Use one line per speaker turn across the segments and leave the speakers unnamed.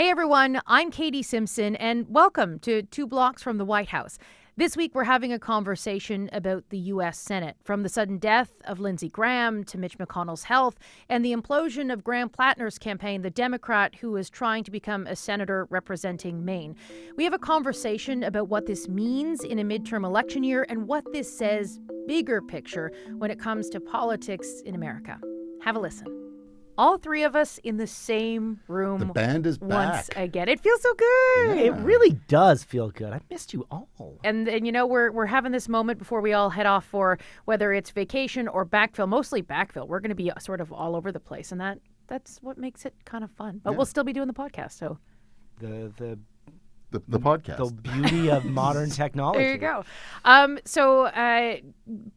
Hey everyone, I'm Katie Simpson, and welcome to 2 Blocks from the White House. This week we're having a conversation about the U.S. Senate, from the sudden death of Lindsey Graham to Mitch McConnell's health and the implosion of Graham Platner's campaign, the Democrat who is trying to become a senator representing Maine. We have a conversation about what this means in a midterm election year and what this says, bigger picture, when it comes to politics in America. Have a listen. All three of us in the same room.
The band is
once
back.
again. It feels so good.
Yeah.
It really does feel good. I missed you all.
And you know, we're having this moment before we all head off for whether it's vacation or backfill, mostly backfill. We're going to be sort of all over the place, and that's what makes it kind of fun. But we'll still be doing the podcast, so
The podcast.
The beauty of modern technology.
there you go. So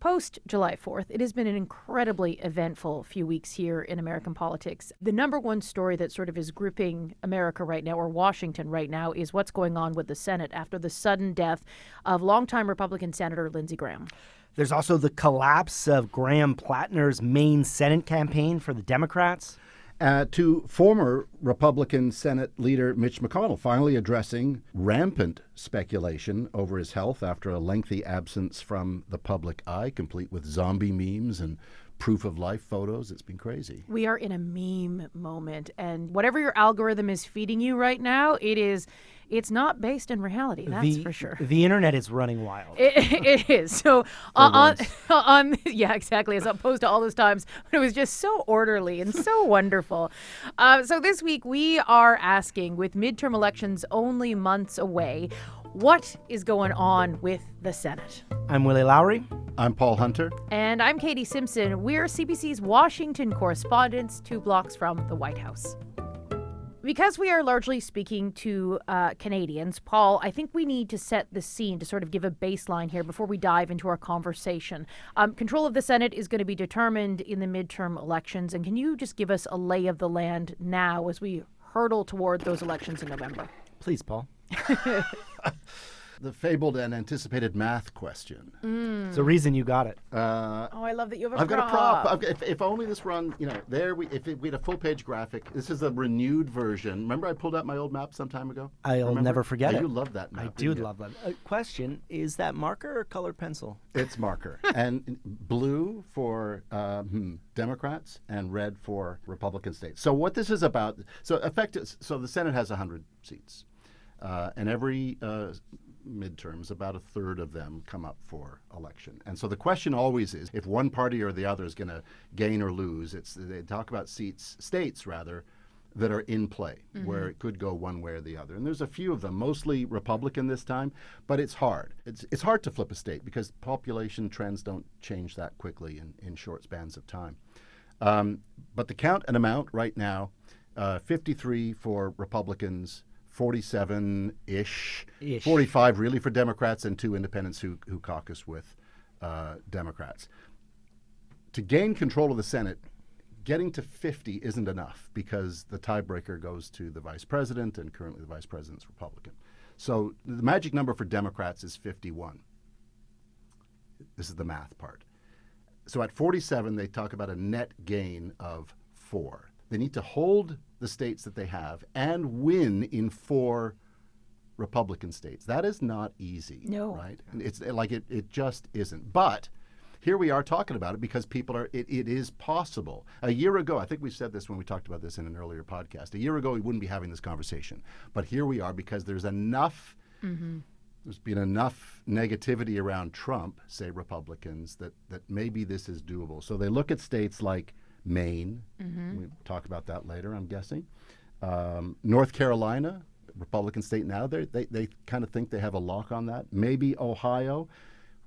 post July 4th, it has been an incredibly eventful few weeks here in American politics. The number one story that sort of is gripping America right now, or Washington right now, is what's going on with the Senate after the sudden death of longtime Republican Senator Lindsey Graham.
There's also the collapse of Graham Platner's Maine Senate campaign for the Democrats.
To former Republican Senate leader Mitch McConnell, finally addressing rampant speculation over his health after a lengthy absence from the public eye, complete with zombie memes and proof of life photos. It's been crazy.
We are in a meme moment, and whatever your algorithm is feeding you right now, it's not based in reality, that's for sure.
The internet is running wild.
It is. So yeah, exactly. As opposed to all those times when it was just so orderly and so wonderful. So this week we are asking, with midterm elections only months away, what is going on with the Senate?
I'm Willy Lowry.
I'm Paul Hunter.
And I'm Katie Simpson. We're CBC's Washington correspondents, 2 blocks from the White House. Because we are largely speaking to Canadians, Paul, I think we need to set the scene to sort of give a baseline here before we dive into our conversation. Control of the Senate is going to be determined in the midterm elections. And can you just give us a lay of the land now as we hurtle toward those elections in November?
Please, Paul.
The fabled and anticipated math question.
It's the reason you got it.
I love that you have a
I've
prop.
got a prop. If only this run, if we had a full page graphic. This is a renewed version. Remember I pulled out my old map some time ago?
I'll never forget it.
You love that map.
I do love that. Question, is that marker or colored pencil?
It's marker. And blue for Democrats and red for Republican states. So what this is about, so the Senate has 100 seats. And every midterms, about a third of them come up for election. And so the question always is, if one party or the other is going to gain or lose, they talk about states that are in play, where it could go one way or the other. And there's a few of them, mostly Republican this time, but it's hard. It's hard to flip a state because population trends don't change that quickly in short spans of time. But the count and amount right now, 53 for Republicans, 47-ish, 45 really for Democrats, and 2 independents who caucus with Democrats. To gain control of the Senate, getting to 50 isn't enough because the tiebreaker goes to the vice president, and currently the vice president's Republican. So the magic number for Democrats is 51. This is the math part. So at 47, they talk about a net gain of 4. They need to hold the states that they have and win in 4 Republican states. That is not easy.
No.
Right? It's like it just isn't. But here we are talking about it because it is possible. A year ago, I think we said this when we talked about this in an earlier podcast. A year ago, we wouldn't be having this conversation. But here we are because there's enough, there's been enough negativity around Trump, say Republicans, that maybe this is doable. So they look at states like Maine, we'll talk about that later, I'm guessing. North Carolina, Republican state now, they kind of think they have a lock on that. Maybe Ohio.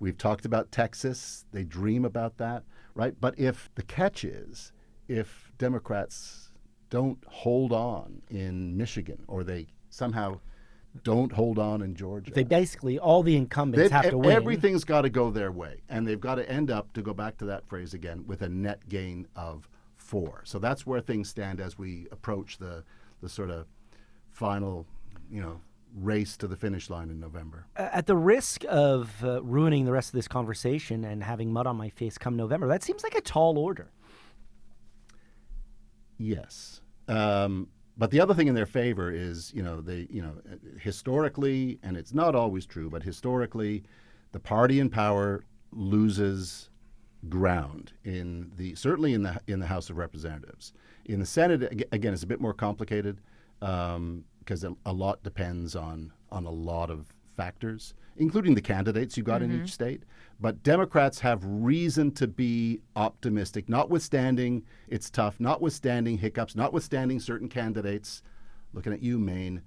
We've talked about Texas. They dream about that, right? But if the catch is, if Democrats don't hold on in Michigan, or they somehow don't hold on in Georgia.
They basically, all the incumbents have to win.
Everything's got to go their way. And they've got to end up, to go back to that phrase again, with a net gain of 4. So that's where things stand as we approach the sort of final, race to the finish line in November.
At the risk of ruining the rest of this conversation and having mud on my face come November, that seems like a tall order.
Yes. But the other thing in their favor is, historically, and it's not always true, but historically, the party in power loses ground certainly in the House of Representatives. In the Senate, again, it's a bit more complicated because a lot depends on a lot of factors, including the candidates you got in each state. But Democrats have reason to be optimistic, notwithstanding it's tough, notwithstanding hiccups, notwithstanding certain candidates. Looking at you, Maine.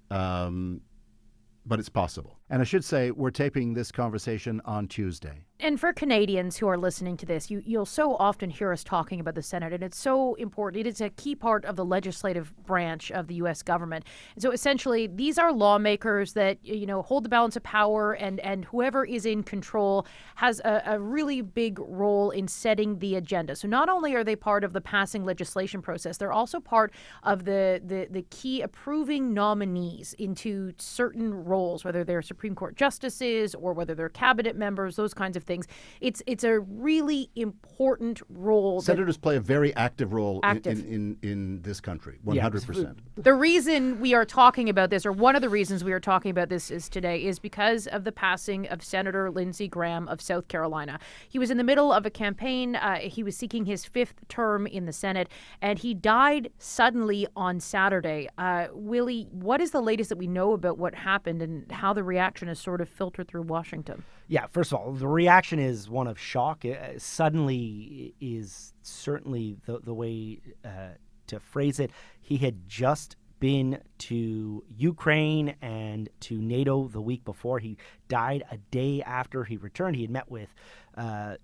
But it's possible. And I should say, we're taping this conversation on Tuesday.
And for Canadians who are listening to this, you'll so often hear us talking about the Senate, and it's so important. It is a key part of the legislative branch of the U.S. government. And so essentially, these are lawmakers that, hold the balance of power, and whoever is in control has a really big role in setting the agenda. So not only are they part of the passing legislation process, they're also part of the key approving nominees into certain roles, whether they're Supreme Court justices or whether they're cabinet members, those kinds of things. It's a really important role.
Senators play a very active role in this country, 100%.
Yeah. The reason we are talking about this, or one of the reasons we are talking about this today, is because of the passing of Senator Lindsey Graham of South Carolina. He was in the middle of a campaign. He was seeking his 5th term in the Senate, and he died suddenly on Saturday. Willie, what is the latest that we know about what happened and how the reaction has sort of filtered through Washington?
Yeah, first of all, the reaction is one of shock. Suddenly is certainly the way to phrase it. He had just been to Ukraine and to NATO the week before. He died a day after he returned. He had met with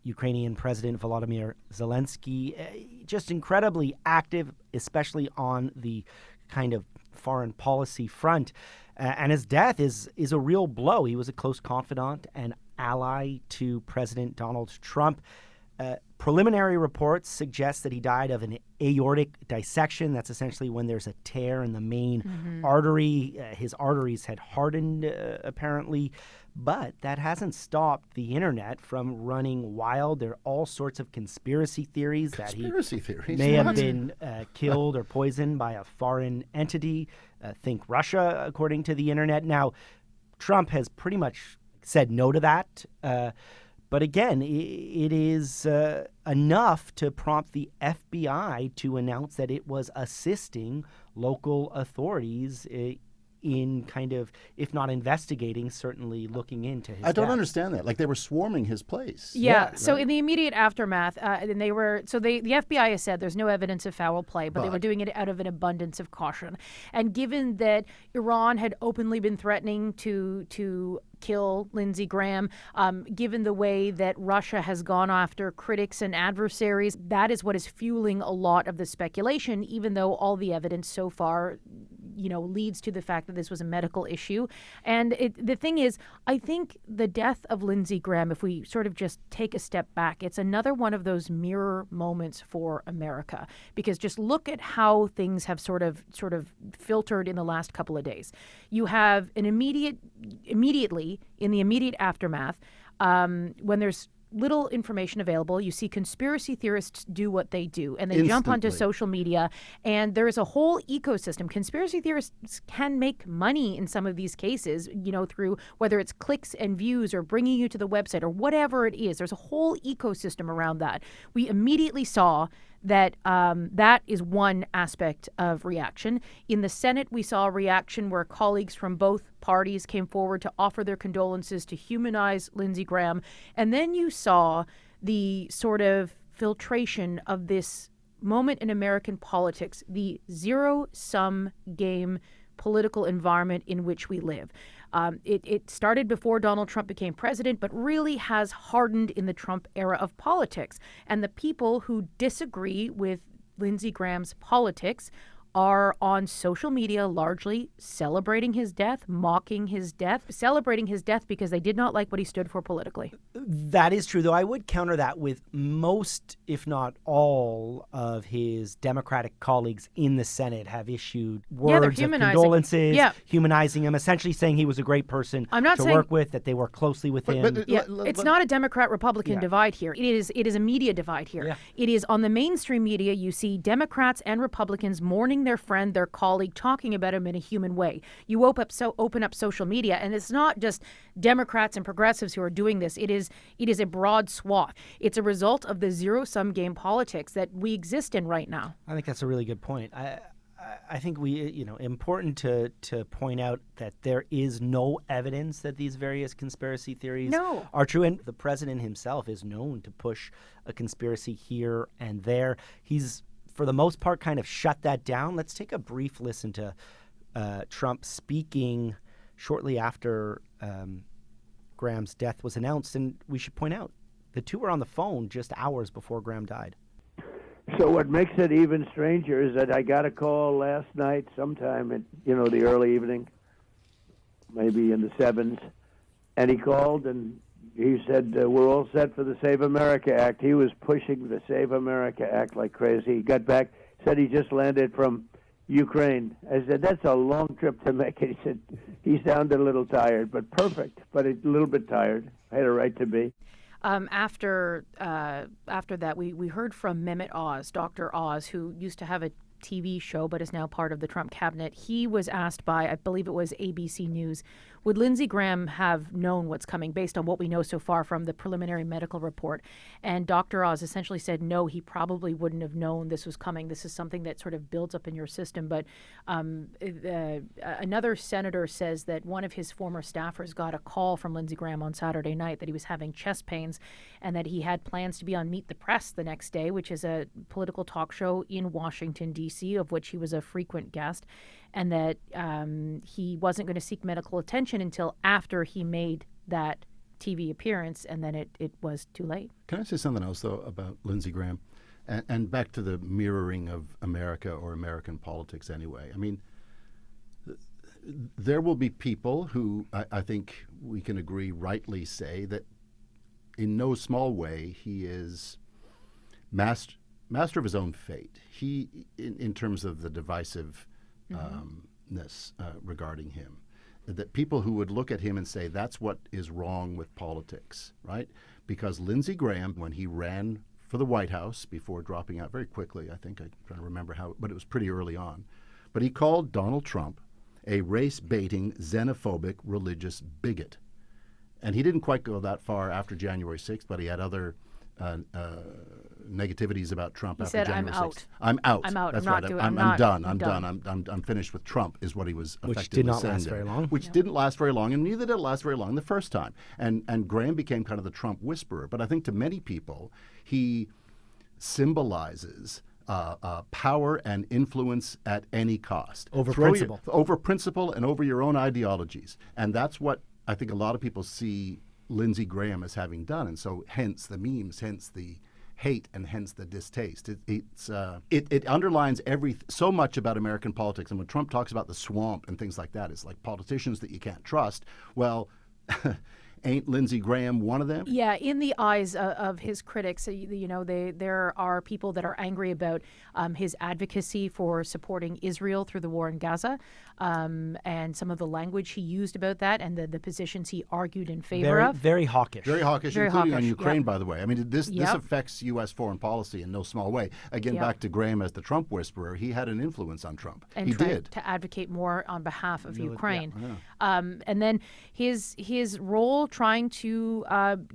Ukrainian President Volodymyr Zelensky. Just incredibly active, especially on the kind of foreign policy front. And his death is a real blow. He was a close confidant and ally to President Donald Trump. Preliminary reports suggest that he died of an aortic dissection. That's essentially when there's a tear in the main artery. His arteries had hardened, apparently. But that hasn't stopped the internet from running wild. There are all sorts of conspiracy theories that he may have been killed or poisoned by a foreign entity. Think Russia, according to the internet. Now, Trump has pretty much said no to that. But again, it is enough to prompt the FBI to announce that it was assisting local authorities in kind of, if not investigating, certainly looking into his
I don't
death.
understand that. Like, they were swarming his place.
Yeah. So in the immediate aftermath, the FBI has said there's no evidence of foul play, but they were doing it out of an abundance of caution. And given that Iran had openly been threatening to kill Lindsey Graham, given the way that Russia has gone after critics and adversaries, that is what is fueling a lot of the speculation, even though all the evidence so far leads to the fact that this was a medical issue. And the thing is, I think the death of Lindsey Graham, if we sort of just take a step back, it's another one of those mirror moments for America. Because just look at how things have sort of filtered in the last couple of days. You have an immediately in the immediate aftermath, when there's little information available, you see conspiracy theorists do what they do, and they jump onto social media, and there is a whole ecosystem. Conspiracy theorists can make money in some of these cases, through whether it's clicks and views or bringing you to the website or whatever it is. There's a whole ecosystem around that. We immediately saw that that is one aspect of reaction. In the Senate, we saw a reaction where colleagues from both parties came forward to offer their condolences, to humanize Lindsey Graham. And then you saw the sort of filtration of this moment in American politics, the zero-sum game political environment in which we live. It started before Donald Trump became president, but really has hardened in the Trump era of politics. And the people who disagree with Lindsey Graham's politics are on social media largely celebrating his death, mocking his death, celebrating his death because they did not like what he stood for politically.
That is true, though. I would counter that with most, if not all, of his Democratic colleagues in the Senate have issued words of condolences, humanizing him, essentially saying he was a great person to work with, that they work closely with him.
It's not a Democrat-Republican divide here. It is a media divide here. Yeah. It is on the mainstream media, you see Democrats and Republicans mourning seeing their friend, their colleague, talking about him in a human way. You open up social media, and it's not just Democrats and progressives who are doing this. It is a broad swath. It's a result of the zero-sum game politics that we exist in right now.
I think that's a really good point. I think important to point out that there is no evidence that these various conspiracy theories are true. And the president himself is known to push a conspiracy here and there. He's, for the most part, kind of shut that down. Let's take a brief listen to Trump speaking shortly after Graham's death was announced. And we should point out, the two were on the phone just hours before Graham died.
So what makes it even stranger is that I got a call last night sometime at, the early evening, maybe in the 7s, and he called and he said, we're all set for the Save America Act. He was pushing the Save America Act like crazy. He got back, said he just landed from Ukraine. I said, that's a long trip to make. And he said, he sounded a little tired, but perfect, but a little bit tired. I had a right to be.
After that, we heard from Mehmet Oz, Dr. Oz, who used to have a TV show but is now part of the Trump cabinet. He was asked by, I believe it was ABC News, would Lindsey Graham have known what's coming based on what we know so far from the preliminary medical report? And Dr. Oz essentially said, no, he probably wouldn't have known this was coming. This is something that sort of builds up in your system. But another senator says that one of his former staffers got a call from Lindsey Graham on Saturday night that he was having chest pains and that he had plans to be on Meet the Press the next day, which is a political talk show in Washington, D.C., of which he was a frequent guest, and that he wasn't going to seek medical attention until after he made that TV appearance, and then it was too late.
Can I say something else, though, about Lindsey Graham? And back to the mirroring of America or American politics anyway. I mean, there will be people who I think we can agree rightly say that in no small way he is master of his own fate. He, in terms of the divisiveness regarding him, that people who would look at him and say that's what is wrong with politics, right? Because Lindsey Graham, when he ran for the White House before dropping out very quickly, I think I'm trying to remember how, but it was pretty early on, but he called Donald Trump a race-baiting, xenophobic, religious bigot. And he didn't quite go that far after January 6th, but he had other negativities about Trump
he
after
said,
January 6th.
I'm out.
That's
I'm
right.
not doing.
I'm done. I'm finished with Trump, is what he was effectively
Which did not
saying
last
there.
very long.
Which didn't last very long, and neither did it last very long the first time. And Graham became kind of the Trump whisperer. But I think to many people, he symbolizes power and influence at any cost.
Over principle.
Over principle and over your own ideologies. And that's what I think a lot of people see Lindsey Graham as having done. And so hence the memes, hence the hate, and hence the distaste. It underlines so much about American politics. And when Trump talks about the swamp and things like that, it's like politicians that you can't trust. Well, ain't Lindsey Graham one of them?
Yeah, in the eyes of his critics, there are people that are angry about his advocacy for supporting Israel through the war in Gaza, and some of the language he used about that, and the positions he argued in favor of.
Very hawkish.
Very hawkish, including on Ukraine, by the way. I mean, this affects U.S. foreign policy in no small way. Again, back to Graham as the Trump whisperer, he had an influence on Trump.
And
he
tried
did.
to advocate more on behalf of Ukraine. And then his role trying to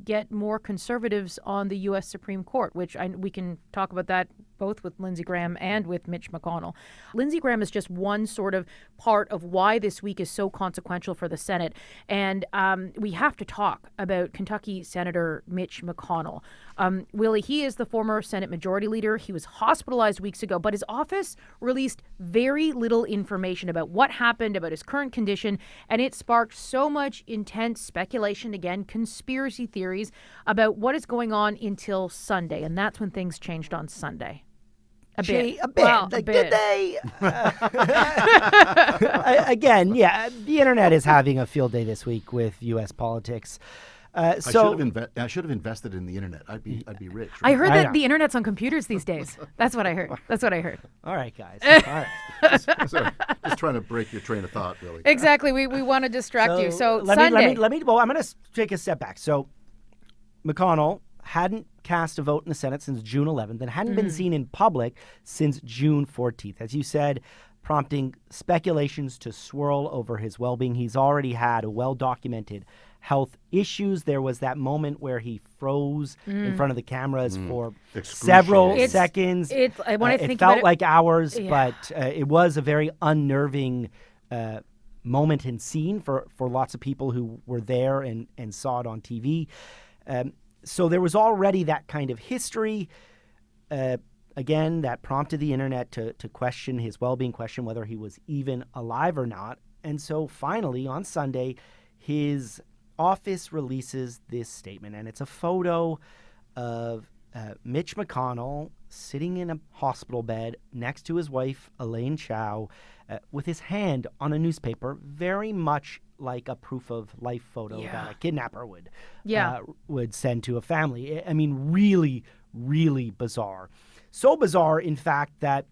get more conservatives on the U.S. Supreme Court, which we can talk about that both with Lindsey Graham and with Mitch McConnell. Lindsey Graham is just one sort of part of why this week is so consequential for the Senate. And we have to talk about Kentucky Senator Mitch McConnell. Willie, he is the former Senate Majority Leader. He was hospitalized weeks ago, but his office released very little information about what happened, about his current condition, and it sparked so much intense speculation, again, conspiracy theories about what is going on until Sunday. And that's when things changed on Sunday. A bit. Well, a bit.
Did they? Again, the internet is having a field day this week with U.S. politics.
I should have invested in the internet. I'd be rich. Right?
I heard that the internet's on computers these days. That's what I heard.
All right, guys. All right.
Just trying to break your train of thought, really.
Exactly. We want to distract you. So
let
Sunday.
me. Well, I'm going to take a step back. So McConnell hadn't cast a vote in the Senate since June 11th and hadn't been seen in public since June 14th. As you said, prompting speculations to swirl over his well-being. He's already had a well-documented health issues. There was that moment where he froze in front of the cameras for several seconds. It felt like hours, but it was a very unnerving moment and scene for lots of people who were there and saw it on TV. So there was already that kind of history, again, that prompted the internet to question his well-being, question whether he was even alive or not. And so finally, on Sunday, his office releases this statement, and it's a photo of Mitch McConnell sitting in a hospital bed next to his wife, Elaine Chao, with his hand on a newspaper, very much like a proof of life photo that a kidnapper would send to a family. I mean, really, really bizarre. So bizarre, in fact, that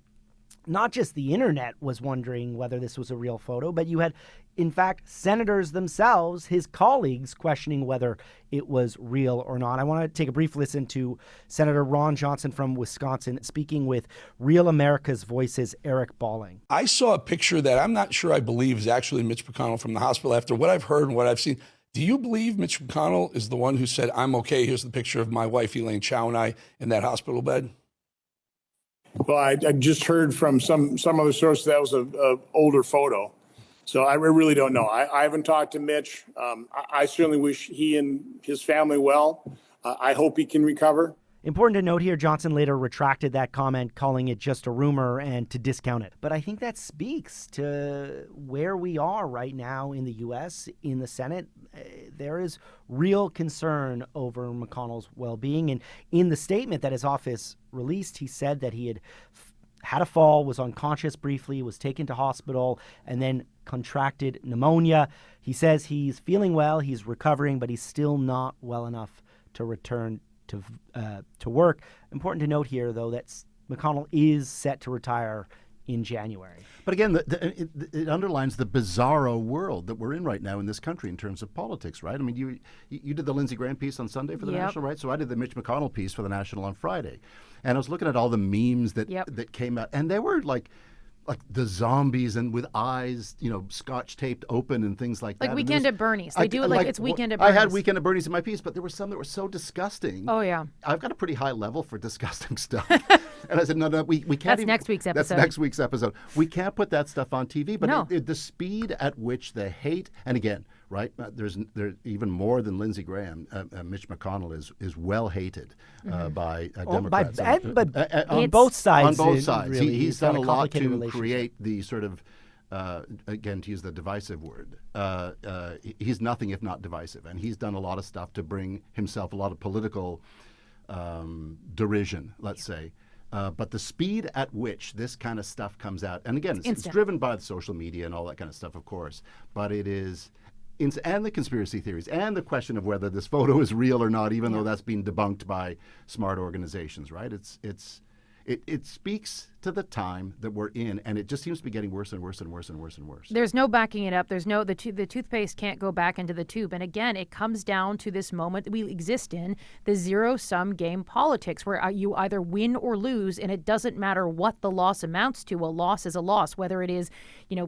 not just the internet was wondering whether this was a real photo, but you had, in fact, senators themselves, his colleagues, questioning whether it was real or not. I want to take a brief listen to Senator Ron Johnson from Wisconsin speaking with Real America's Voice's Eric Balling.
I saw a picture that I'm not sure I believe is actually Mitch McConnell from the hospital. After what I've heard and what I've seen, do you believe Mitch McConnell is the one who said, "I'm okay, here's the picture of my wife, Elaine Chao, and I in that hospital bed"?
Well, I just heard from some other source that was a older photo. So I really don't know. I haven't talked to Mitch. I certainly wish he and his family well. I hope he can recover.
Important to note here, Johnson later retracted that comment, calling it just a rumor and to discount it. But I think that speaks to where we are right now in the U.S., in the Senate. There is real concern over McConnell's well-being. And in the statement that his office released, he said that he had a fall, was unconscious briefly, was taken to hospital, and then contracted pneumonia. He says he's feeling well, he's recovering, but he's still not well enough to return to work. Important to note here, though, that McConnell is set to retire in January.
But again, it underlines the bizarro world that we're in right now in this country in terms of politics, right? I mean, you did the Lindsey Graham piece on Sunday for the National, right? So I did the Mitch McConnell piece for the National on Friday. And I was looking at all the memes that came out, and they were like the zombies and with eyes, scotch taped open and things like that.
Like Weekend at Bernie's. They do it like it's Weekend at Bernie's.
I had Weekend at Bernie's in my piece, but there were some that were so disgusting.
Oh, yeah.
I've got a pretty high level for disgusting stuff. And I said, no, we can't.
That's next week's episode.
That's next week's episode. We can't put that stuff on TV. But the speed at which the hate, and again, right, there's even more than Lindsey Graham. Mitch McConnell is well hated by Democrats.
On both sides.
On both sides.
Really,
He's done a lot to create the sort of, again, to use the divisive word, he's nothing if not divisive. And he's done a lot of stuff to bring himself a lot of political derision, let's say. But the speed at which this kind of stuff comes out, and again, it's driven by the social media and all that kind of stuff, of course, but it is, and the conspiracy theories, and the question of whether this photo is real or not, even though that's been debunked by smart organizations, right? It speaks to the time that we're in, and it just seems to be getting worse and worse and worse and worse and worse.
There's no backing it up. There's no the toothpaste can't go back into the tube. And again, it comes down to this moment that we exist in, the zero-sum game politics, where you either win or lose, and it doesn't matter what the loss amounts to. A loss is a loss, whether it is,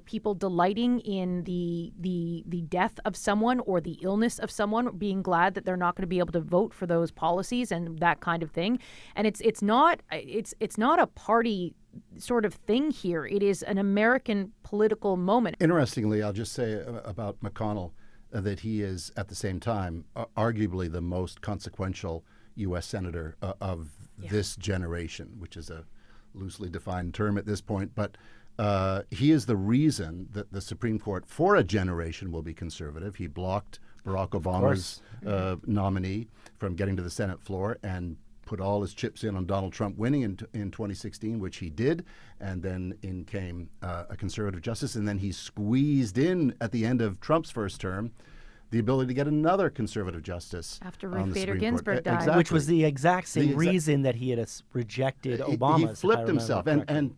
people delighting in the death of someone or the illness of someone, being glad that they're not going to be able to vote for those policies and that kind of thing. And it's not a party sort of thing here. It is an American political moment.
Interestingly, I'll just say about McConnell that he is, at the same time, arguably the most consequential U.S. senator of this generation, which is a loosely defined term at this point. But he is the reason that the Supreme Court, for a generation, will be conservative. He blocked Barack Obama's nominee from getting to the Senate floor and put all his chips in on Donald Trump winning in 2016, which he did, and then in came a conservative justice, and then he squeezed in at the end of Trump's first term the ability to get another conservative justice
after Ruth Bader Ginsburg died,
exactly.
Which was the exact same reason that he had rejected Obama.
He flipped himself, and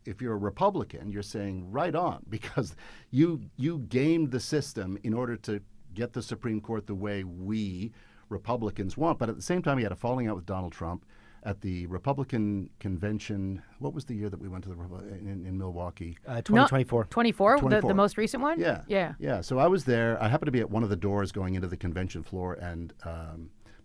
if you're a Republican, you're saying right on, because you gamed the system in order to get the Supreme Court the way we Republicans want. But at the same time, he had a falling out with Donald Trump at the Republican convention. What was the year that we went to in Milwaukee?
2024.
24,
24.
The most recent one?
Yeah.
Yeah.
So I was there. I happened to be at one of the doors going into the convention floor, and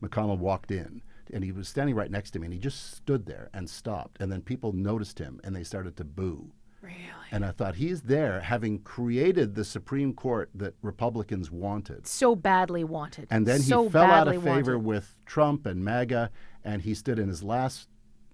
McConnell walked in. And he was standing right next to me, and he just stood there and stopped. And then people noticed him, and they started to boo.
Really?
And I thought, he's there having created the Supreme Court that Republicans wanted.
So badly wanted.
And then he
so
fell out of
badly
favor
wanted.
with Trump and MAGA, and he stood in his last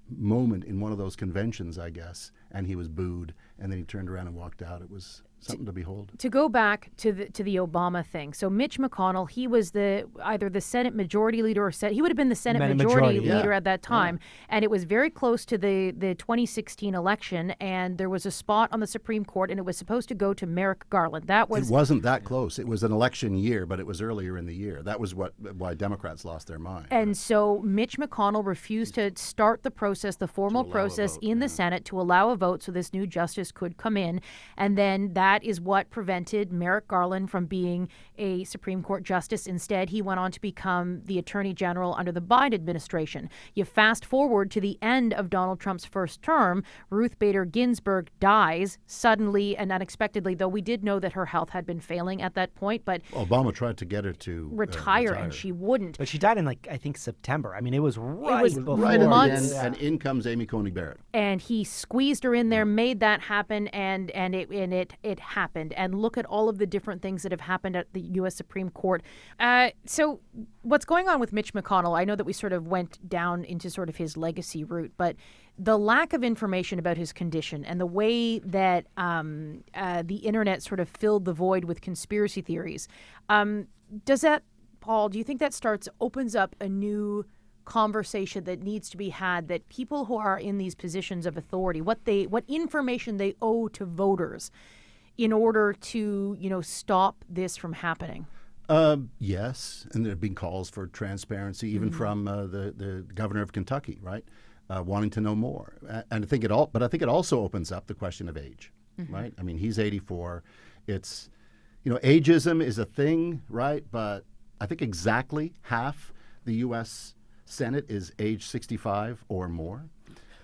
moment in one of those conventions, I guess, and he was booed. And then he turned around and walked out. It was something to behold.
To go back to the Obama thing, so Mitch McConnell, he was either the Senate Majority Leader or he would have been the Senate Majority Leader at that time, and it was very close to the 2016 election, and there was a spot on the Supreme Court, and it was supposed to go to Merrick Garland. It
wasn't that close. It was an election year, but it was earlier in the year. That was why Democrats lost their mind.
And so Mitch McConnell refused to start the process, the formal process in the Senate to allow a vote so this new justice could come in, and then that is what prevented Merrick Garland from being a Supreme Court justice. Instead, he went on to become the Attorney General under the Biden administration. You fast forward to the end of Donald Trump's first term, Ruth Bader Ginsburg dies suddenly and unexpectedly, though we did know that her health had been failing at that point. But
Obama tried to get her to
retire, and she wouldn't.
But she died in, I think September. I mean, it was right before.
Right at
months.
the end, and in comes Amy Coney Barrett.
And he squeezed her in there, made that happen, and it happened. And look at all of the different things that have happened at the U.S. Supreme Court. So what's going on with Mitch McConnell? I know that we sort of went down into sort of his legacy route, but the lack of information about his condition and the way that the internet sort of filled the void with conspiracy theories, does that, Paul, do you think that opens up a new conversation that needs to be had, that people who are in these positions of authority, what information they owe to voters in order to, stop this from happening?
Yes, and there have been calls for transparency, even from the governor of Kentucky, right, wanting to know more. And I think it also opens up the question of age, right? I mean, he's 84. It's, ageism is a thing, right? But I think exactly half the U.S. Senate is age 65 or more.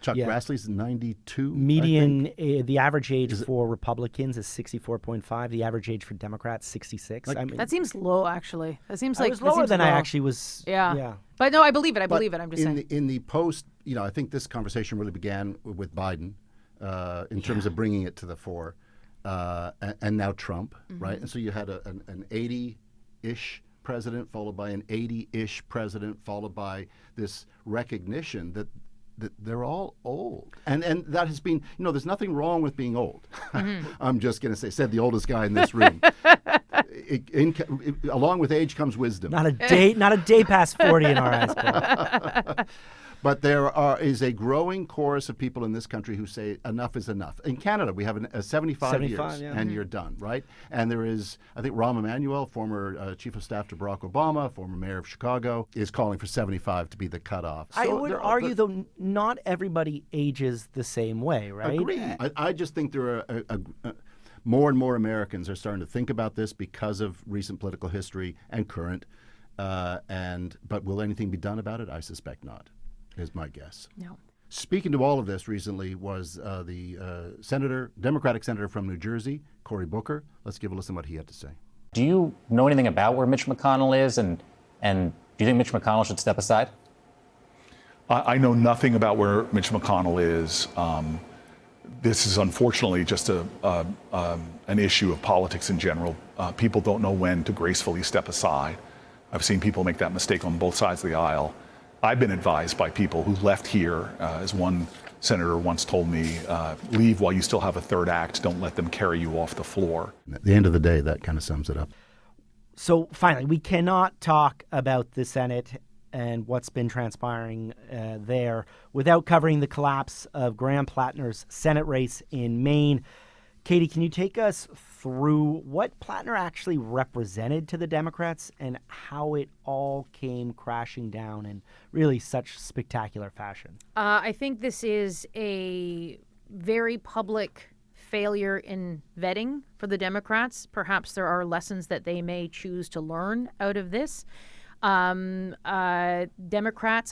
Chuck Grassley's 92.
Median, the average age for Republicans is 64.5. The average age for Democrats, 66.
That seems low, actually. That seems like
it was lower than I actually was.
Yeah. But no, I believe it. I'm just saying.
In the post, I think this conversation really began with Biden in terms of bringing it to the fore, and now Trump, right? And so you had an 80-ish president, followed by an 80-ish president, followed by this recognition that they're all old. And that has been, there's nothing wrong with being old. I'm just going to say, said the oldest guy in this room. Along with age comes wisdom.
Not a day past 40 in our eyes, Paul.
But there is a growing chorus of people in this country who say enough is enough. In Canada, we have a 75 years, and you're done, right? And there is, I think, Rahm Emanuel, former chief of staff to Barack Obama, former mayor of Chicago, is calling for 75 to be be cutoff. So
I would argue, though, not everybody ages the same way, right?
Agreed. I just think there are more and more Americans are starting to think about this because of recent political history and current. But will anything be done about it? I suspect not. Is my guess.
No.
Speaking to all of this recently was the Democratic senator from New Jersey, Cory Booker. Let's give a listen to what he had to say.
Do you know anything about where Mitch McConnell is, and do you think Mitch McConnell should step aside?
I know nothing about where Mitch McConnell is. This is unfortunately just an issue of politics in general. People don't know when to gracefully step aside. I've seen people make that mistake on both sides of the aisle. I've been advised by people who left here, as one senator once told me, leave while you still have a third act. Don't let them carry you off the floor.
At the end of the day, that kind of sums it up.
So finally, we cannot talk about the Senate and what's been transpiring there without covering the collapse of Graham Platner's Senate race in Maine. Katie, can you take us through what Platner actually represented to the Democrats and how it all came crashing down in really such spectacular fashion?
I think this is a very public failure in vetting for the Democrats. Perhaps there are lessons that they may choose to learn out of this. Democrats,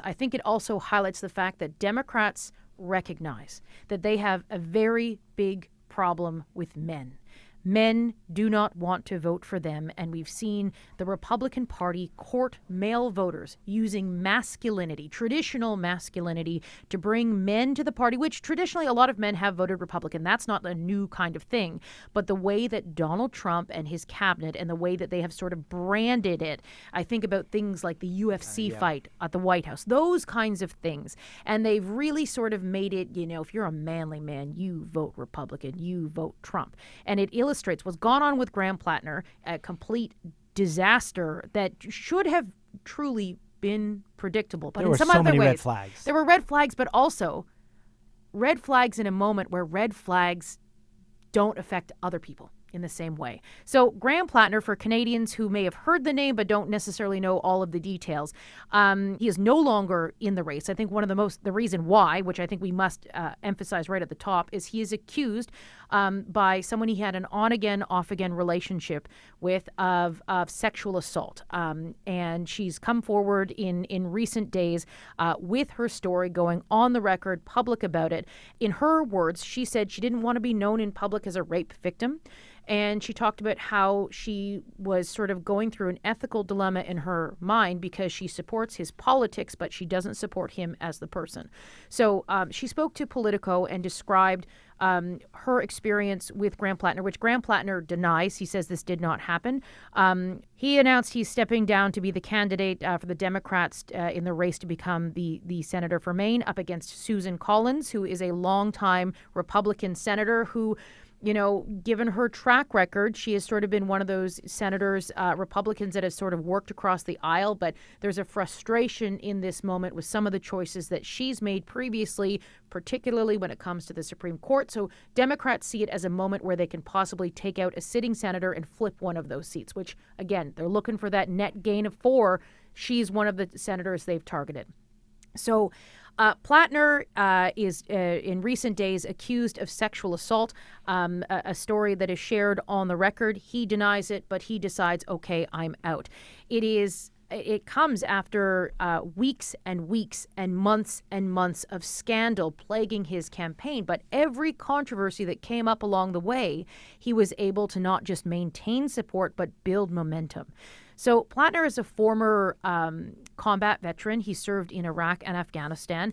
I think it also highlights the fact that Democrats recognize that they have a very big problem with men. Men do not want to vote for them, and we've seen the Republican Party court male voters using masculinity, traditional masculinity, to bring men to the party, which traditionally a lot of men have voted Republican. That's not a new kind of thing. But the way that Donald Trump and his cabinet and the way that they have sort of branded it, I think about things like the UFC fight at the White House, those kinds of things. And they've really sort of made it, if you're a manly man, you vote Republican, you vote Trump. And it illustrates what's gone on with Graham Platner, a complete disaster that should have truly been predictable. But
there
in
were
some
so
other
many
ways,
red flags.
There were red flags, but also red flags in a moment where red flags don't affect other people in the same way. So Graham Platner, for Canadians who may have heard the name but don't necessarily know all of the details, he is no longer in the race. I think the reason why, which I think we must emphasize right at the top, is he is accused by someone he had an on-again, off-again relationship with of sexual assault. And she's come forward in recent days with her story, going on the record, public about it. In her words, she said she didn't want to be known in public as a rape victim. And she talked about how she was sort of going through an ethical dilemma in her mind because she supports his politics, but she doesn't support him as the person. So she spoke to Politico and described her experience with Graham Platner, which Graham Platner denies. He says this did not happen. He announced he's stepping down to be the candidate for the Democrats in the race to become the senator for Maine, up against Susan Collins, who is a longtime Republican senator who, given her track record, she has sort of been one of those senators, Republicans that have sort of worked across the aisle. But there's a frustration in this moment with some of the choices that she's made previously, particularly when it comes to the Supreme Court. So Democrats see it as a moment where they can possibly take out a sitting senator and flip one of those seats, which, again, they're looking for that net gain of 4. She's one of the senators they've targeted. So Platner is in recent days accused of sexual assault, a story that is shared on the record. He denies it, but he decides, okay, I'm out. It comes after weeks and weeks and months of scandal plaguing his campaign. But every controversy that came up along the way, he was able to not just maintain support, but build momentum. So Platner is a former combat veteran. He served in Iraq and Afghanistan.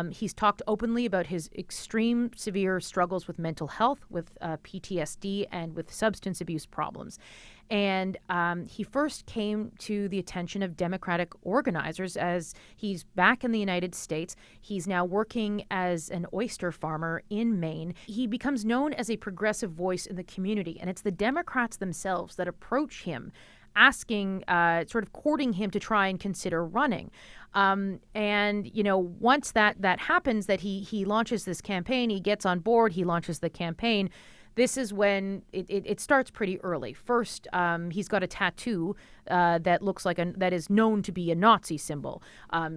He's talked openly about his extreme severe struggles with mental health, with PTSD, and with substance abuse problems. And he first came to the attention of Democratic organizers as he's back in the United States. He's now working as an oyster farmer in Maine. He becomes known as a progressive voice in the community, and it's the Democrats themselves that approach him, asking, sort of courting him to try and consider running. And, once that happens, that he launches this campaign, he gets on board, he launches the campaign. This is when it starts pretty early. First, he's got a tattoo that looks like that is known to be a Nazi symbol.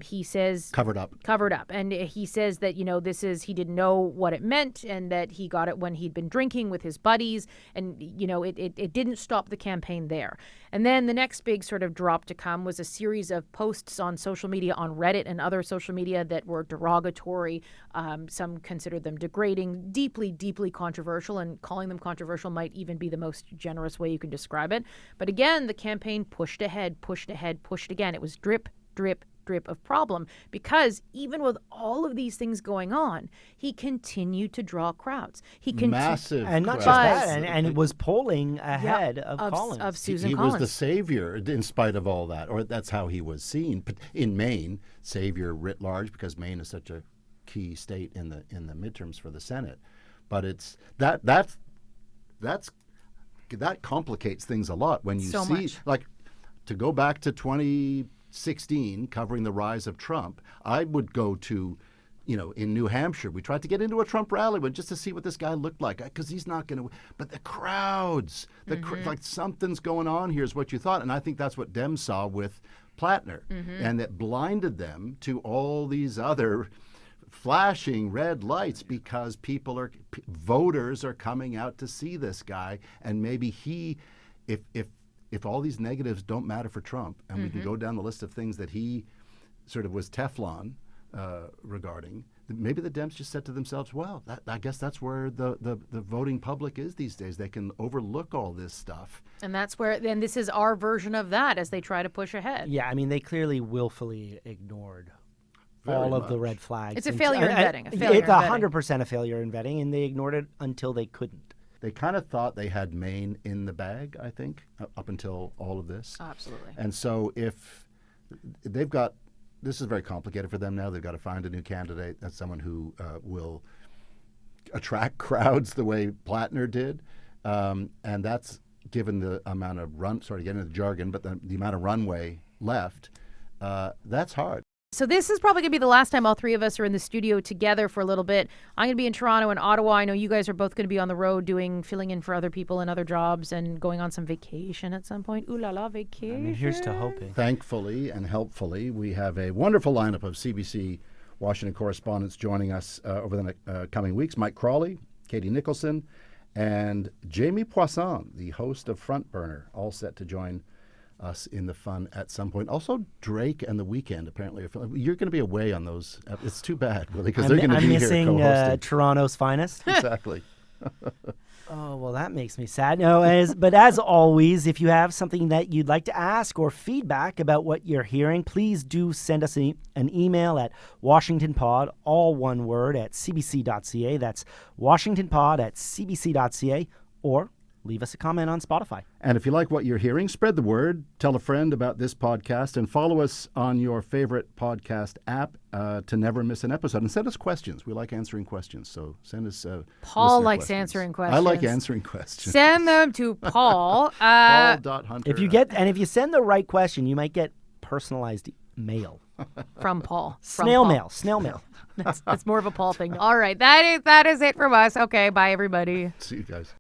He says
Covered up,
and he says that he didn't know what it meant, and that he got it when he'd been drinking with his buddies, and it didn't stop the campaign there. And then the next big sort of drop to come was a series of posts on social media, on Reddit and other social media, that were derogatory. Some considered them degrading, deeply, deeply controversial, and calling them controversial might even be the most generous way you can describe it. But again, the campaign pushed ahead, pushed again. It was drip, drip, drip of problem, because even with all of these things going on, he continued to draw crowds.
Massive
and not
crowds.
just that, and it was polling ahead of Collins.
Of Susan
he
Collins.
was the savior in spite of all that, or that's how he was seen in Maine. Savior writ large, because Maine is such a key state in the midterms for the Senate. But it's that complicates things a lot when you
so
see
much.
Like, to go back to 2016, covering the rise of Trump, I would go to, in New Hampshire, we tried to get into a Trump rally, but just to see what this guy looked like, because he's not going to. But the crowds, like something's going on here is what you thought, and I think that's what Dems saw with Platner, and that blinded them to all these other flashing red lights, because voters are coming out to see this guy, and maybe if if all these negatives don't matter for Trump, and we can go down the list of things that he sort of was Teflon regarding, maybe the Dems just said to themselves, well, I guess that's where the voting public is these days. They can overlook all this stuff.
And that's where, then this is our version of that as they try to push ahead.
Yeah, I mean, they clearly willfully ignored all of the red flags.
It's a failure in vetting. It's
100% a failure in vetting, and they ignored it until they couldn't.
They kind of thought they had Maine in the bag, I think, up until all of this.
Absolutely.
And so if they've got, this is very complicated for them now. They've got to find a new candidate. That's someone who will attract crowds the way Platner did. And that's given the amount of getting into the jargon, but the amount of runway left, that's hard.
So this is probably going to be the last time all three of us are in the studio together for a little bit. I'm going to be in Toronto and Ottawa. I know you guys are both going to be on the road filling in for other people and other jobs and going on some vacation at some point. Ooh la la, vacation.
I mean, here's to hoping.
Thankfully and helpfully, we have a wonderful lineup of CBC Washington correspondents joining us over the coming weeks. Mike Crawley, Katie Nicholson, and Jamie Poisson, the host of Front Burner, all set to join us in the fun at some point. Also, Drake and The Weeknd, apparently. You're going to be away on those. It's too bad, really, because they're going to be here co-hosting.
I'm missing Toronto's finest.
Exactly.
Oh, well, that makes me sad. No, but as always, if you have something that you'd like to ask or feedback about what you're hearing, please do send us an email at WashingtonPod, all one word, at CBC.ca. That's WashingtonPod at CBC.ca, or leave us a comment on Spotify.
And if you like what you're hearing, spread the word. Tell a friend about this podcast and follow us on your favorite podcast app to never miss an episode. And send us questions. We like answering questions. So send us
Paul likes
questions.
answering questions.
I like answering questions.
Send them to Paul.
Paul.Hunter.
If you send the right question, you might get personalized mail.
From Paul.
Snail mail.
That's more of a Paul thing. All right. That is it from us. Okay. Bye, everybody.
See you guys.